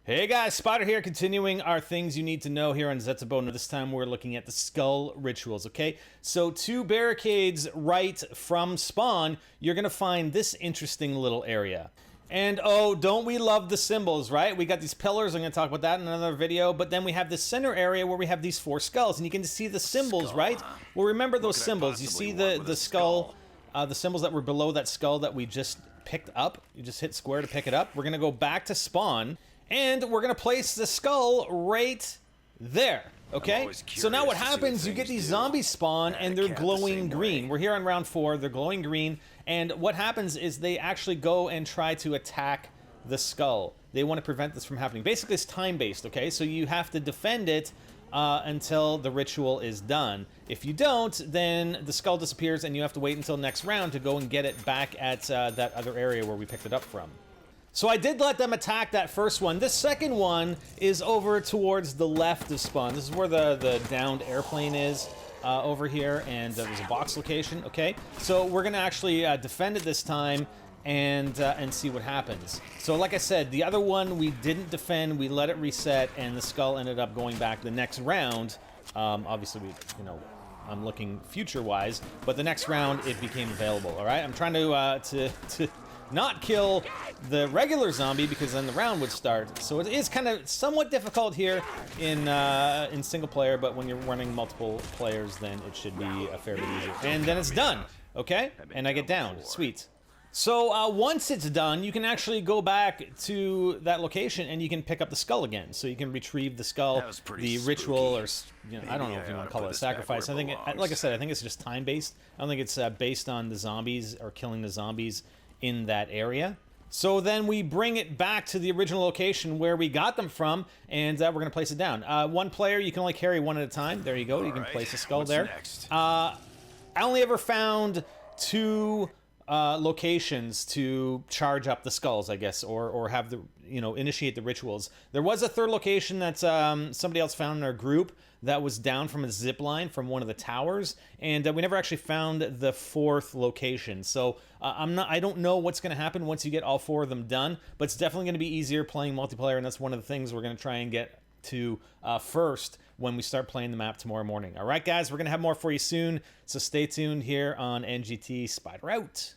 Hey guys, Spotter here, continuing our things you need to know here on Zetsubou. This time we're looking at the skull rituals, okay? So 2 barricades right from spawn, you're gonna find this interesting little area. And oh, don't we love the symbols, right? We got these pillars, I'm gonna talk about that in another video, but then we have the center area where we have these 4 skulls, and you can see the symbols, right? Well, remember those symbols. You see the skull, the symbols that were below that skull that we just picked up? You just hit square to pick it up. We're gonna go back to spawn, and we're gonna place the skull right there, okay? So now what happens, you get these zombies spawn and they're glowing green. We're here on round 4, they're glowing green, and what happens is they actually go and try to attack the skull. They want to prevent this from happening. Basically, it's time-based, okay? So you have to defend it until the ritual is done. If you don't, then the skull disappears and you have to wait until next round to go and get it back at that other area where we picked it up from. So I did let them attack that first one. This second one is over towards the left of spawn. This is where the downed airplane is over here, and there's a box location, okay? So we're gonna actually defend it this time and see what happens. So like I said, the other one we didn't defend, we let it reset, and the skull ended up going back the next round. Obviously, I'm looking future-wise, but the next round it became available, all right? I'm trying to not kill the regular zombie because then the round would start. So it is kind of somewhat difficult here in single player, but when you're running multiple players, then it should be a fair bit easier. And then it's done, okay? And I get down, sweet. So once it's done, you can actually go back to that location and you can pick up the skull again. So you can retrieve the skull, the ritual, or I don't know if you want to call it a sacrifice. I think, like I said, I think it's just time-based. I don't think it's based on the zombies or killing the zombies in that area. So then we bring it back to the original location where we got them from, and we're going to place it down. One player, you can only carry one at a time. There you go. You can place a skull there. Next? I only ever found 2 locations to charge up the skulls, I guess, or have the initiate the rituals. There was a 3rd location that somebody else found in our group that was down from a zip line from one of the towers, and we never actually found the 4th location. So I don't know what's going to happen once you get all 4 of them done, but it's definitely going to be easier playing multiplayer, and that's one of the things we're going to try and get to first when we start playing the map tomorrow morning. All right, guys, we're going to have more for you soon, so stay tuned here on NGT. Spider out.